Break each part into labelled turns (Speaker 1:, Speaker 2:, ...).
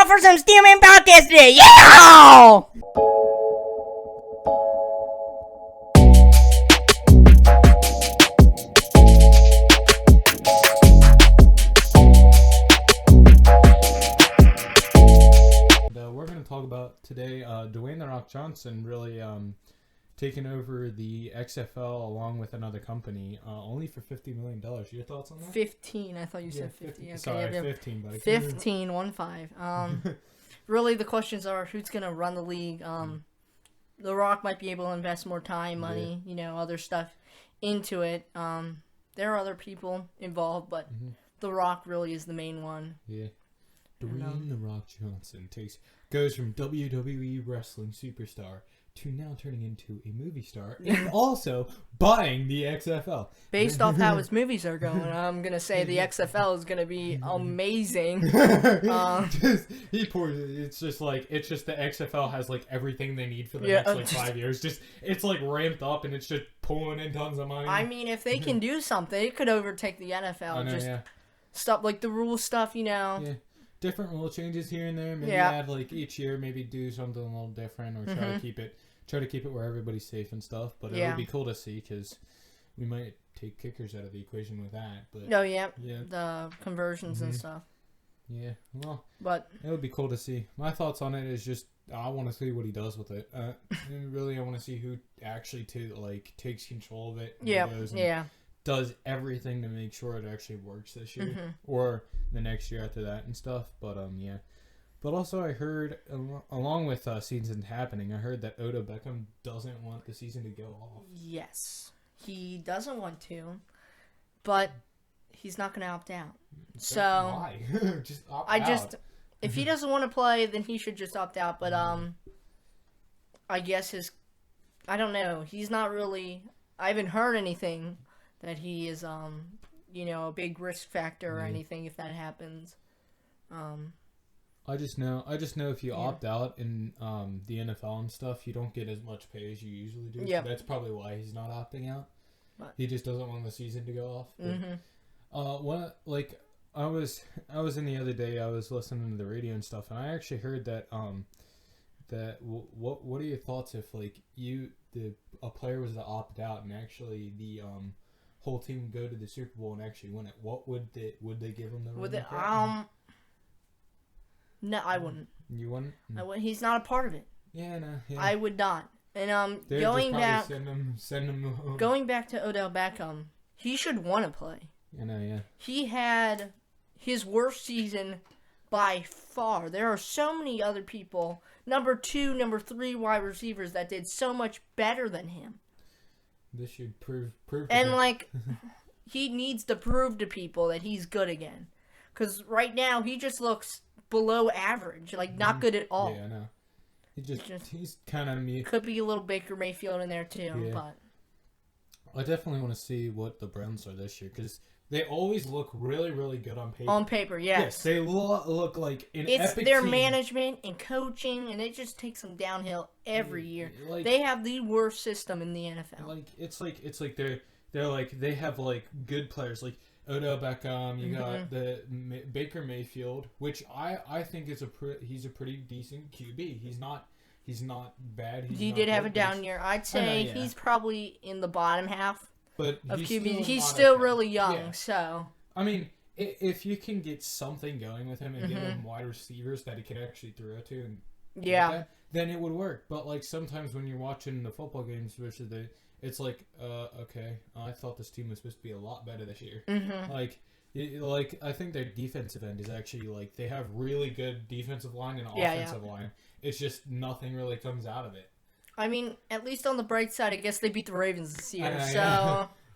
Speaker 1: for some Steel Man podcast today. Yeah!
Speaker 2: We're going to talk about today Dwayne "The Rock" Johnson really taking over the XFL along with another company, only for $50 million. Your thoughts on that?
Speaker 1: 15. I thought you said 50. Okay,
Speaker 2: Sorry,
Speaker 1: yeah,
Speaker 2: 15, buddy.
Speaker 1: 15, 1-5. Really, the questions are who's going to run the league. The Rock might be able to invest more time, money, other stuff into it. There are other people involved, but The Rock really is the main one.
Speaker 2: Yeah. Dwayne "The Rock" Johnson goes from WWE wrestling superstar to now turning into a movie star and also buying the XFL.
Speaker 1: Based off how his movies are going, I'm going to say the XFL is going to be amazing.
Speaker 2: It's just the XFL has like everything they need for the next 5 years. It's like ramped up and it's just pulling in tons of money.
Speaker 1: I mean, if they can do something, it could overtake the NFL. Stuff like the rule stuff,
Speaker 2: Yeah. Different rule changes here and there. Maybe add like each year, maybe do something a little different, or try to keep it where everybody's safe and stuff. But it would be cool to see because we might take kickers out of the equation with that. But
Speaker 1: the conversions and stuff.
Speaker 2: Yeah, well,
Speaker 1: but
Speaker 2: it would be cool to see. My thoughts on it is just I want to see what he does with it. Really, I want to see who actually takes control of it. Does everything to make sure it actually works this year or the next year after that and stuff. But but also I heard along with seasons happening, I heard that Odell Beckham doesn't want the season to go off.
Speaker 1: Yes, he doesn't want to, but he's not going to opt out. So
Speaker 2: why? Just opt out.
Speaker 1: If he doesn't want to play, then he should just opt out. But I guess I don't know. He's not really. I haven't heard anything that he is, a big risk factor or anything if that happens.
Speaker 2: I just know if you opt out in the NFL and stuff, you don't get as much pay as you usually do.
Speaker 1: Yep.
Speaker 2: So that's probably why he's not opting out. He just doesn't want the season to go off. But, I was in the other day. I was listening to the radio and stuff, and I actually heard that what are your thoughts if a player was to opt out and actually the whole team would go to the Super Bowl and actually win it? What would they give him the
Speaker 1: No, I wouldn't.
Speaker 2: You wouldn't?
Speaker 1: I wouldn't. He's not a part of it.
Speaker 2: Yeah, no. Yeah.
Speaker 1: I would not. And
Speaker 2: They'd
Speaker 1: going back,
Speaker 2: send him home.
Speaker 1: Going back to Odell Beckham, he should want to play.
Speaker 2: I know, yeah.
Speaker 1: He had his worst season by far. There are so many other people, number 2, number 3 wide receivers that did so much better than him.
Speaker 2: This should prove.
Speaker 1: And he needs to prove to people that he's good again. Because right now he just looks below average, not good at all.
Speaker 2: Yeah, I know. He's kind of me.
Speaker 1: Could be a little Baker Mayfield in there too, but
Speaker 2: I definitely want to see what the Browns are this year because they always look really, really good on paper.
Speaker 1: On paper, yes.
Speaker 2: Yes, they look like an
Speaker 1: it's
Speaker 2: epic
Speaker 1: their
Speaker 2: team.
Speaker 1: Management and coaching, and it just takes them downhill every year. They have the worst system in the NFL.
Speaker 2: It's like they have good players like Odell Beckham. You got the Baker Mayfield, which I think he's a pretty decent QB. He's not bad.
Speaker 1: He did have a down year. I'd say he's probably in the bottom half.
Speaker 2: But
Speaker 1: of QB, he's still really young, so.
Speaker 2: I mean, if you can get something going with him and give him wide receivers that he can actually throw to, and then it would work. But sometimes when you're watching the football games versus it's okay, I thought this team was supposed to be a lot better this year. I think their defensive end is actually they have really good defensive line and offensive line. It's just nothing really comes out of it.
Speaker 1: I mean, at least on the bright side, I guess they beat the Ravens this year.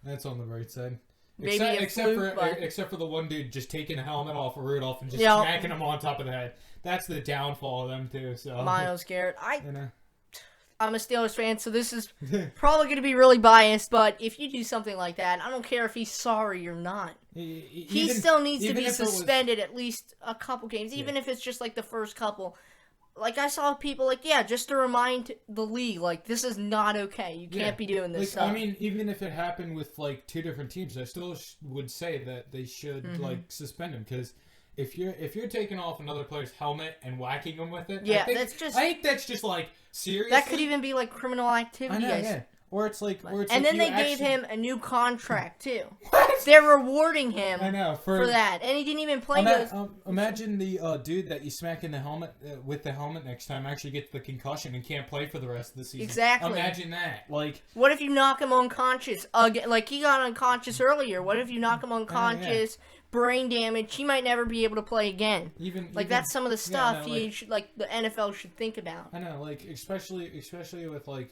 Speaker 2: That's on the bright side.
Speaker 1: Maybe
Speaker 2: except for the one dude just taking a helmet off of Rudolph and just smacking him on top of the head. That's the downfall of them too. So
Speaker 1: Myles Garrett, I'm a Steelers fan, so this is probably going to be really biased. But if you do something like that, I don't care if he's sorry or not. He still needs to be suspended at least a couple games, even if it's just the first couple. I saw people just to remind the league, this is not okay. You can't be doing this stuff.
Speaker 2: I mean, even if it happened with 2 different teams, I still would say that they should suspend him because if you're taking off another player's helmet and whacking him with it,
Speaker 1: yeah,
Speaker 2: I think that's just like seriously.
Speaker 1: That could even be like criminal activity.
Speaker 2: I know, yeah. Or it's like,
Speaker 1: and then they gave him a new contract too. What? They're rewarding him.
Speaker 2: I know
Speaker 1: for that, and he didn't even play those.
Speaker 2: Imagine the dude that you smack in the helmet with the helmet next time actually gets the concussion and can't play for the rest of the season.
Speaker 1: Exactly.
Speaker 2: Imagine that. Like,
Speaker 1: what if you knock him unconscious again? Like he got unconscious earlier. What if you knock him unconscious? Brain damage. He might never be able to play again. That's some of the stuff the NFL should think about.
Speaker 2: I know, like especially with like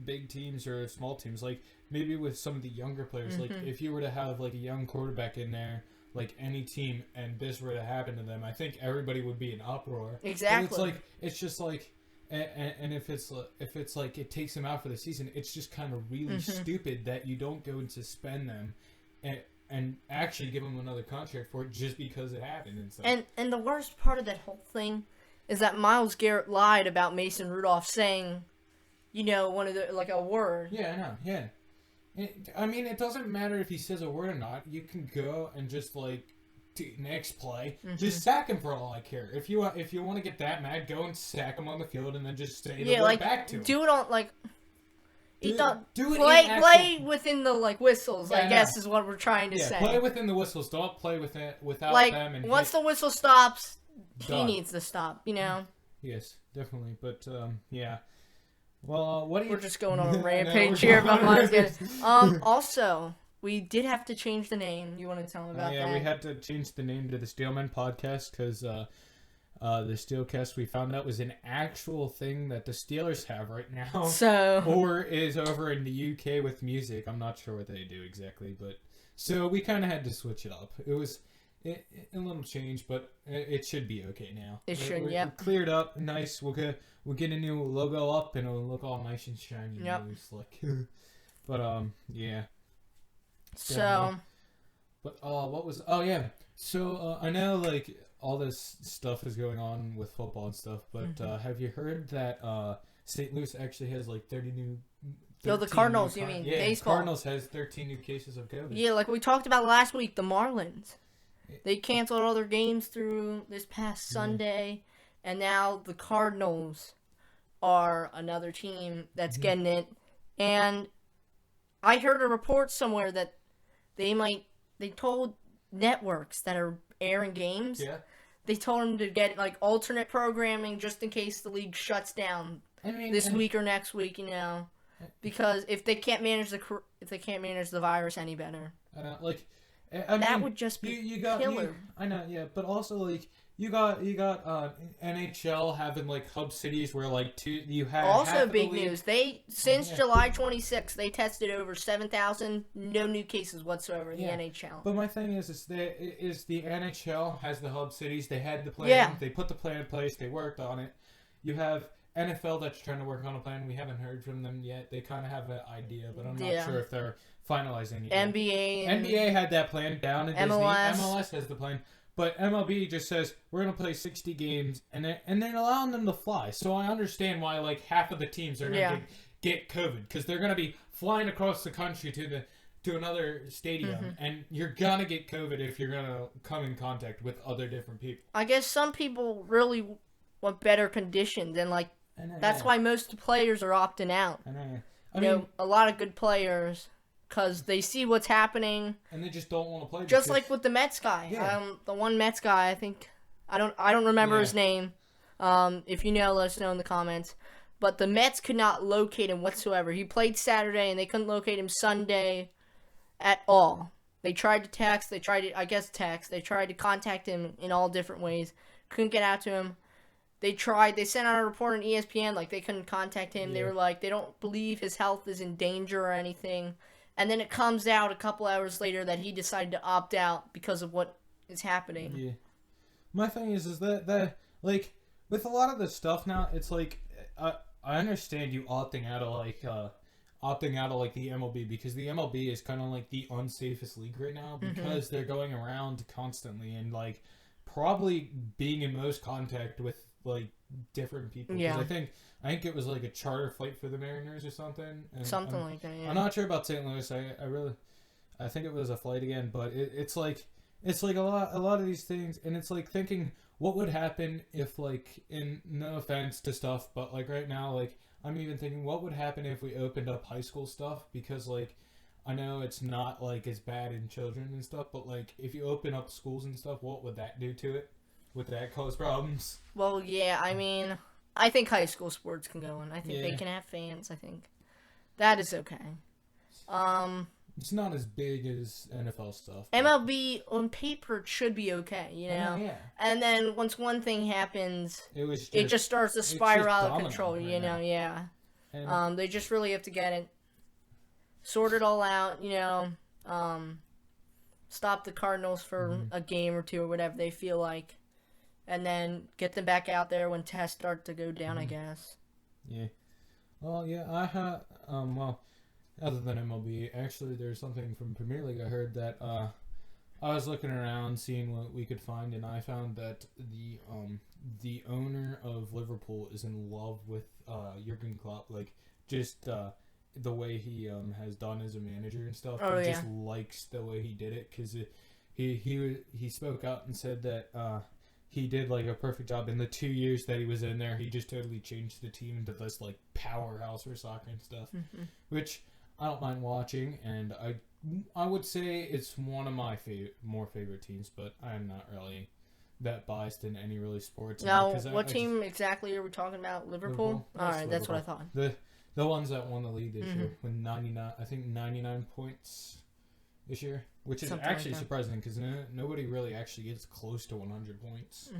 Speaker 2: big teams or small teams, like maybe with some of the younger players, like if you were to have like a young quarterback in there, like any team, and this were to happen to them, I think everybody would be in uproar.
Speaker 1: Exactly.
Speaker 2: It's just like, and if it's like it takes them out for the season, it's just kind of really stupid that you don't go and suspend them, and actually give them another contract for it just because it happened and stuff.
Speaker 1: And the worst part of that whole thing is that Myles Garrett lied about Mason Rudolph saying, one of the, like, a word.
Speaker 2: Yeah, I know, yeah. I mean, it doesn't matter if he says a word or not. You can go and just, like, next play, just sack him for all I care. If you want to get that mad, go and sack him on the field and then just say the word back to him.
Speaker 1: Do it on, like... Play within the, like, whistles, I guess, is what we're trying to say.
Speaker 2: Play within the whistles. Don't play with it without them. And
Speaker 1: once the whistle stops, he needs to stop,
Speaker 2: Yes, definitely. But, yeah. Well, what do you...
Speaker 1: We're just going on a rampage here about Myles Garrett. Also, we did have to change the name. You want to tell them about that?
Speaker 2: Yeah, we had to change the name to the Steelman Podcast because the Steelcast we found out was an actual thing that the Steelers have right now.
Speaker 1: So...
Speaker 2: Or is over in the UK with music. I'm not sure what they do exactly, but... So we kind of had to switch it up. It was... a little change, but it should be okay now.
Speaker 1: It should, yep.
Speaker 2: We're cleared up, nice. We'll get a new logo up, and it'll look all nice and shiny and really slick. But yeah.
Speaker 1: So.
Speaker 2: But what was? Oh yeah. So I know like all this stuff is going on with football and stuff, but have you heard that St. Louis actually has like 30 new?
Speaker 1: The Cardinals, you mean?
Speaker 2: Yeah,
Speaker 1: baseball.
Speaker 2: Cardinals has 13 new cases of COVID.
Speaker 1: Yeah, like we talked about last week, the Marlins. They canceled all their games through this past Sunday, and now the Cardinals are another team that's getting it. And I heard a report somewhere that they told networks that are airing games, they told them to get like alternate programming just in case the league shuts down this week or next week, because if they can't manage the virus any better. That would just be killer.
Speaker 2: I know, yeah, but also like you got NHL having like hub cities where like you have
Speaker 1: also big news. Since July 26th, they tested over 7,000, no new cases whatsoever in the NHL.
Speaker 2: But my thing is the NHL has the hub cities. They had the plan. They put the plan in place. They worked on it. You have NFL that's trying to work on a plan. We haven't heard from them yet. They kind of have an idea, but I'm not sure if they're finalizing it.
Speaker 1: NBA
Speaker 2: had that plan down, and MLS has the plan, but MLB just says we're gonna play 60 games, and then allowing them to fly. So I understand why like half of the teams are gonna get COVID because they're gonna be flying across the country to another stadium, and you're gonna get COVID if you're gonna come in contact with other different people.
Speaker 1: I guess some people really want better conditions, and like that's why most players are opting out. I mean, a lot of good players. Because they see what's happening,
Speaker 2: and they just don't want to play.
Speaker 1: Just like with the Mets guy, the one Mets guy. I think I don't remember his name. If you know, let us know in the comments. But the Mets could not locate him whatsoever. He played Saturday, and they couldn't locate him Sunday at all. They tried to text. They tried to contact him in all different ways. Couldn't get out to him. They sent out a report on ESPN, like they couldn't contact him. They were like, they don't believe his health is in danger or anything. And then it comes out a couple hours later that he decided to opt out because of what is happening. Yeah.
Speaker 2: My thing is that like with a lot of this stuff now, it's like I understand you opting out of like the MLB because the MLB is kind of like the unsafest league right now because they're going around constantly and like probably being in most contact with like different people.
Speaker 1: Yeah.
Speaker 2: I think it was like a charter flight for the Mariners or something.
Speaker 1: Something like that, yeah.
Speaker 2: I'm not sure about St. Louis. I think it was a flight again, but it's like it's like a lot of these things, and it's like thinking what would happen if, like, in no offense to stuff, but like right now, like I'm even thinking what would happen if we opened up high school stuff, because like I know it's not like as bad in children and stuff, but like if you open up schools and stuff, what would that do to it? Would that cause problems?
Speaker 1: Well, yeah, I mean, I think high school sports can go in. I think they can have fans. I think that is okay.
Speaker 2: It's not as big as NFL stuff.
Speaker 1: MLB on paper should be okay, you know.
Speaker 2: Yeah.
Speaker 1: And then once one thing happens,
Speaker 2: it
Speaker 1: just starts to spiral out of control, you know. Yeah. And, they just really have to get it sorted all out, you know. Stop the Cardinals for a game or two or whatever they feel like, and then get them back out there when tests start to go down. I guess.
Speaker 2: Yeah. Well, yeah, I had well. Other than MLB, actually, there's something from Premier League I heard that I was looking around seeing what we could find, and I found that the owner of Liverpool is in love with Jurgen Klopp, like just the way he has done as a manager and stuff.
Speaker 1: Oh,
Speaker 2: Just likes the way he did it, because he spoke out and said that he did like a perfect job in the 2 years that he was in there. He just totally changed the team into this like powerhouse for soccer and stuff, which I don't mind watching, and I would say it's one of my more favorite teams, but I'm not really that biased in any really sports.
Speaker 1: Now, what team exactly are we talking about? Liverpool? All right, that's what I thought.
Speaker 2: The ones that won the league this year with 99 points this year, which is actually surprising because nobody really actually gets close to 100 points.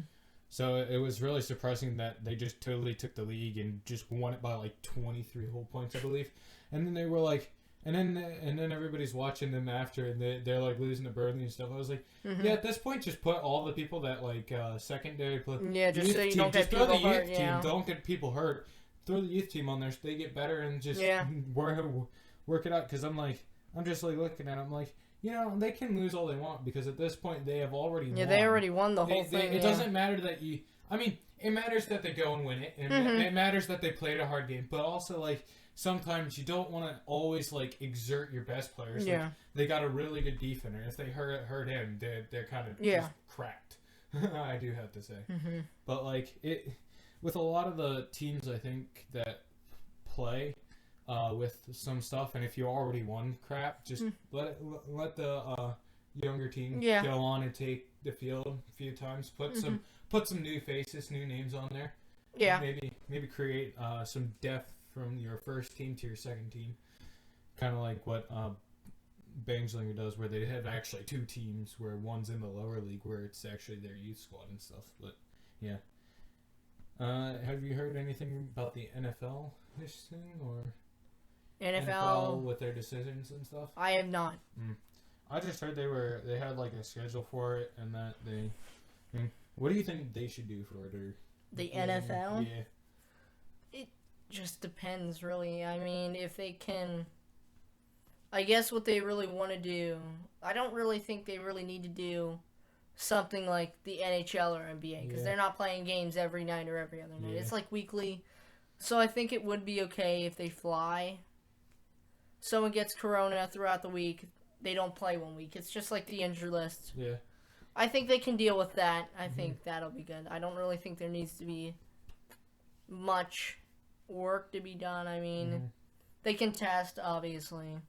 Speaker 2: So it was really surprising that they just totally took the league and just won it by like 23 whole points, I believe. And then they were like, and then everybody's watching them after, and they're like losing to Burnley and stuff. I was like, yeah, at this point, just put all the people that like secondary play.
Speaker 1: Yeah, just so you don't get people hurt. Yeah.
Speaker 2: Don't get people hurt. Throw the youth team on there so they get better and just work it out. Because I'm just like looking at them like, you know, they can lose all they want because at this point they have already won.
Speaker 1: They already won the whole thing.
Speaker 2: It doesn't matter that you. I mean, it matters that they go and win it, and it matters that they played a hard game. But also, like, sometimes you don't want to always like exert your best players.
Speaker 1: Yeah,
Speaker 2: like, they got a really good defender. If they hurt him, they're kind of just cracked. I do have to say, but like it with a lot of the teams, I think that play. With some stuff, and if you already won crap, just let the younger team go on and take the field a few times. Put some new faces, new names on there.
Speaker 1: Yeah.
Speaker 2: Maybe create some depth from your first team to your second team, kind of like what Bangslinger does, where they have actually two teams, where one's in the lower league, where it's actually their youth squad and stuff. But yeah. Have you heard anything about the NFL this thing or? NFL with their decisions and stuff?
Speaker 1: I have not.
Speaker 2: I just heard they had like a schedule for it, and that what do you think they should do for it? Or
Speaker 1: the NFL?
Speaker 2: Yeah.
Speaker 1: It just depends, really. I mean, if they can, I guess what they really want to do. I don't really think they really need to do something like the NHL or NBA because they're not playing games every night or every other night. It's like weekly. So I think it would be okay if they fly. Someone gets corona throughout the week, they don't play 1 week. It's just like the injury list.
Speaker 2: Yeah.
Speaker 1: I think they can deal with that. I think that'll be good. I don't really think there needs to be much work to be done. I mean, they can test, obviously.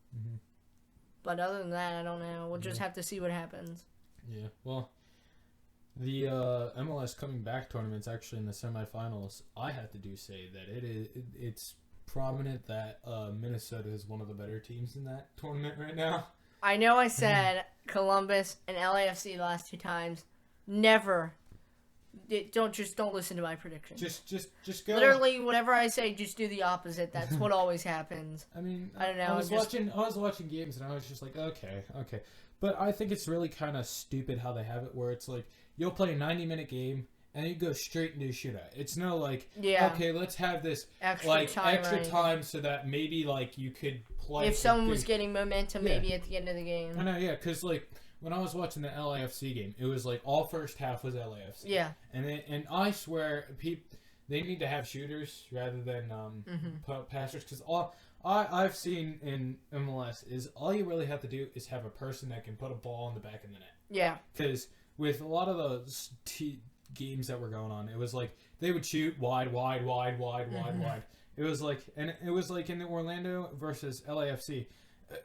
Speaker 1: But other than that, I don't know. We'll just have to see what happens.
Speaker 2: Yeah. Well, the MLS Coming Back tournament's actually in the semifinals. I have to say that it's prominent that Minnesota is one of the better teams in that tournament right now.
Speaker 1: I know I said Columbus and LAFC the last two times. Never. Don't listen to my predictions.
Speaker 2: Just go.
Speaker 1: Literally, whatever I say, just do the opposite. That's what always happens.
Speaker 2: I mean,
Speaker 1: I don't know.
Speaker 2: I was watching games and I was just like, okay. But I think it's really kind of stupid how they have it, where it's like you'll play a 90-minute game. And you go straight into a shootout. It's no like, okay, let's have this extra time so that maybe like you could play.
Speaker 1: If someone was getting momentum, maybe at the end of the game.
Speaker 2: I know, because like when I was watching the LAFC game, it was like all first half was LAFC.
Speaker 1: Yeah.
Speaker 2: And I swear, they need to have shooters rather than passers, because all I've seen in MLS is all you really have to do is have a person that can put a ball in the back of the net.
Speaker 1: Yeah.
Speaker 2: Because with a lot of those games that were going on, it was like they would shoot wide. It was like, and it was like in the Orlando versus LAFC.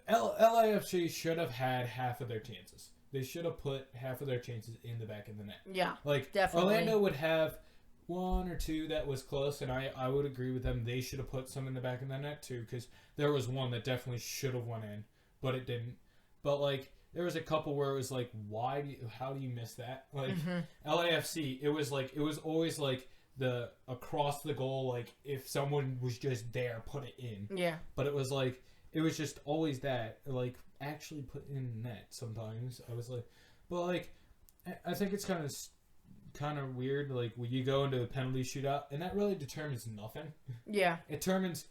Speaker 2: LAFC should have had half of their chances. They should have put half of their chances in the back of the net.
Speaker 1: Yeah,
Speaker 2: like definitely. Orlando would have one or two that was close, and I would agree with them. They should have put some in the back of the net too, because there was one that definitely should have went in, but it didn't. But like there was a couple where it was like, how do you miss that? Like LAFC, it was always like the across the goal, like if someone was just there, put it in.
Speaker 1: Yeah.
Speaker 2: But it was like it was just always that, like actually put in net sometimes. I was like, but like I think it's kind of weird, like when you go into a penalty shootout, and that really determines nothing.
Speaker 1: Yeah.
Speaker 2: It determines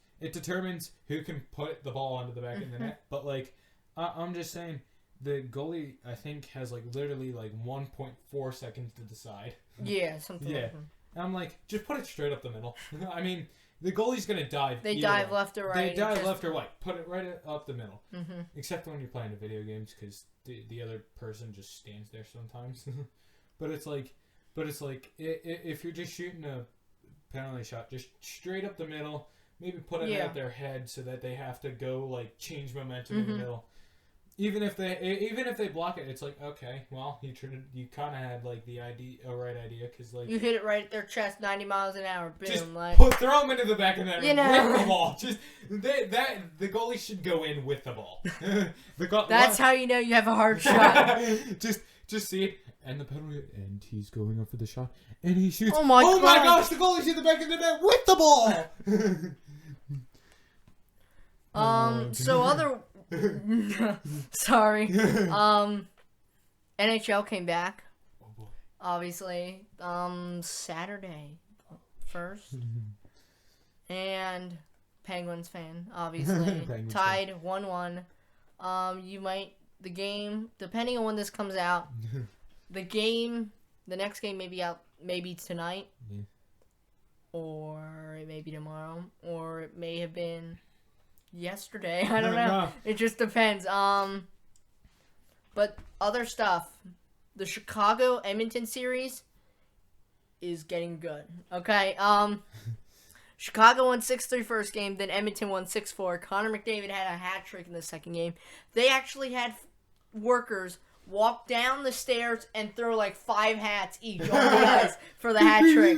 Speaker 2: who can put the ball onto the back of the net. But like I'm just saying, the goalie I think has like literally like 1.4 seconds to decide.
Speaker 1: Yeah, something. Yeah. Like that.
Speaker 2: And I'm like, just put it straight up the middle. I mean, the goalie's gonna dive.
Speaker 1: They dive left or right.
Speaker 2: They dive left or right. Put it right up the middle. Except when you're playing the video games, because the other person just stands there sometimes. But it's like if you're just shooting a penalty shot, just straight up the middle. Maybe put it at their head so that they have to go like change momentum in the middle. Even if they block it, it's like, okay, well, you kind of had like the right idea, because like
Speaker 1: you hit it right at their chest, 90 miles an hour, boom,
Speaker 2: just
Speaker 1: like
Speaker 2: throw them into the back of that, with the ball. Just the goalie should go in with the ball.
Speaker 1: That's how you know you have a hard shot.
Speaker 2: just see it, and the penalty, and he's going up for the shot, and he shoots.
Speaker 1: Oh my
Speaker 2: gosh, the goalie's in the back of the net with the ball.
Speaker 1: So other. Sorry. NHL came back.
Speaker 2: Oh boy.
Speaker 1: Obviously. Saturday 1st. And Penguins fan, obviously. Tied 1-1. The game, depending on when this comes out, the next game may be out maybe tonight. Yeah. Or it may be tomorrow. Or it may have been yesterday. I don't know. It just depends. But other stuff. The Chicago-Edmonton series is getting good. Okay? Chicago won 6-3 first game, then Edmonton won 6-4. Connor McDavid had a hat trick in the second game. They actually had workers walk down the stairs and throw like 5 hats each on the ice for the hat trick.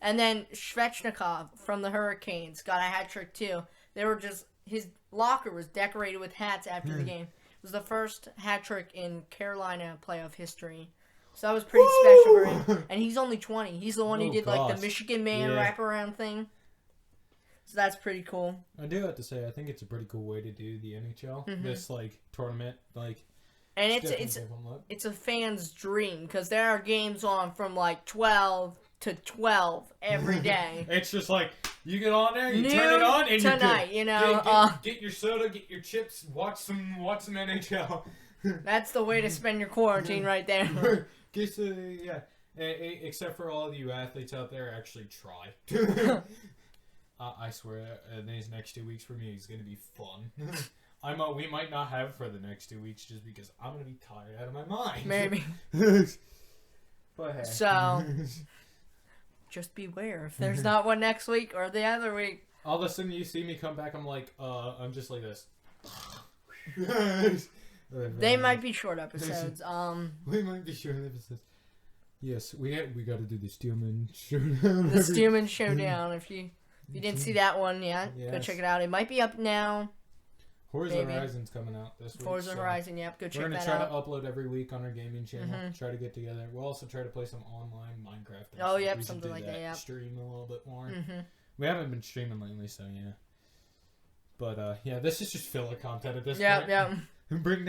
Speaker 1: And then Svechnikov from the Hurricanes got a hat trick too. They were his locker was decorated with hats after the game. It was the first hat trick in Carolina playoff history. So that was pretty special for him. And he's only 20. He's the one who did like the Michigan Man wraparound thing. So that's pretty cool.
Speaker 2: I do have to say, I think it's a pretty cool way to do the NHL. This like tournament, like.
Speaker 1: And it's a fan's dream, because there are games on from like 12 to 12 every day.
Speaker 2: It's just like you get on there, you turn it on, and
Speaker 1: tonight,
Speaker 2: you're good. Get your soda, get your chips, watch some NHL.
Speaker 1: That's the way to spend your quarantine right there.
Speaker 2: Except for all of you athletes out there, actually try. I swear, these next 2 weeks for me is going to be fun. We might not have for the next 2 weeks just because I'm going to be tired out of my mind.
Speaker 1: Maybe.
Speaker 2: But hey.
Speaker 1: So, just beware if there's not one next week or the other week.
Speaker 2: All of a sudden you see me come back, I'm like, I'm just like this.
Speaker 1: They might be short episodes.
Speaker 2: We might be short episodes. Yes, we got to do the Steelman Showdown.
Speaker 1: The Steelman Showdown. If you didn't see that one yet, go check it out. It might be up now.
Speaker 2: Forza Horizon's coming out this week.
Speaker 1: Forza Horizon, yep. Go check that out.
Speaker 2: We're going to try to upload every week on our gaming channel. Try to get together. We'll also try to play some online Minecraft.
Speaker 1: Oh, yep, something like that, yep.
Speaker 2: Stream a little bit more. We haven't been streaming lately, so yeah. But, this is just filler content at this point.
Speaker 1: Yeah.
Speaker 2: Bring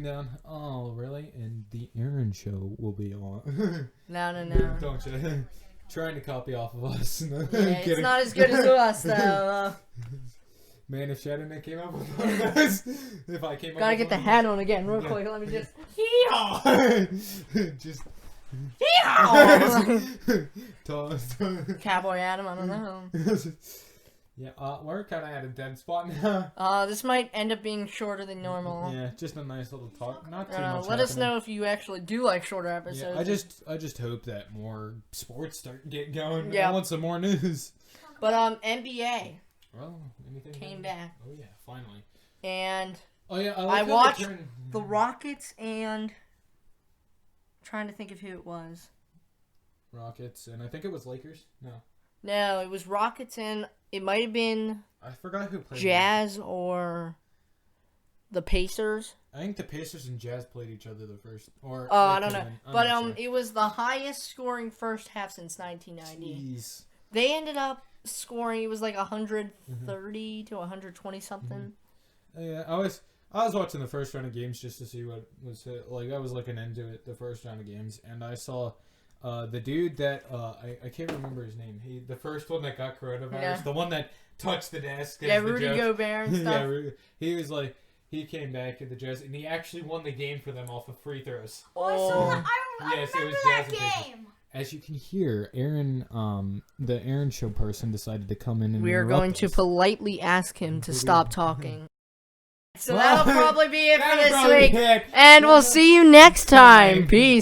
Speaker 2: down. Oh, really? And the Aaron Show will be on.
Speaker 1: No.
Speaker 2: Don't you? Trying to copy off of us.
Speaker 1: It's not as good as us, though.
Speaker 2: Man, if Shadownet came up with us, if I came up
Speaker 1: Gotta get the hat on again, real quick. Let me just.
Speaker 2: Just.
Speaker 1: Cowboy Adam, I don't know.
Speaker 2: Yeah, we're kind of at a dead spot now.
Speaker 1: This might end up being shorter than normal.
Speaker 2: Yeah, just a nice little talk. Not too much.
Speaker 1: Let us know if you actually do like shorter episodes.
Speaker 2: Yeah, I just hope that more sports start getting going.
Speaker 1: Yeah.
Speaker 2: I want some more news.
Speaker 1: But NBA.
Speaker 2: Well, anything
Speaker 1: came back.
Speaker 2: Oh yeah, finally.
Speaker 1: And
Speaker 2: I
Speaker 1: watched the Rockets and I'm trying to think of who it was.
Speaker 2: Rockets, and I think it was Lakers.
Speaker 1: No, it was Rockets and it might have been
Speaker 2: I forgot who played
Speaker 1: Jazz or the Pacers.
Speaker 2: I think the Pacers and Jazz played each other the first. Or
Speaker 1: I don't know. But sure. It was the highest scoring first half since 1990.
Speaker 2: Jeez.
Speaker 1: They ended up scoring, it was like 130 to 120 something.
Speaker 2: Yeah, I was watching the first round of games just to see what was like. I was looking into it the first round of games, and I saw the dude that I can't remember his name. The first one that got coronavirus, the one that touched the desk.
Speaker 1: Yeah, Rudy Gobert and stuff.
Speaker 2: Yeah, he was like he came back at the Jazz, and he actually won the game for them off of free throws.
Speaker 3: I remember that game.
Speaker 2: As you can hear, Aaron, the Aaron Show person decided to come in and
Speaker 1: we are going to politely ask him to stop talking. So that'll probably be it for this week. And we'll see you next time. Peace.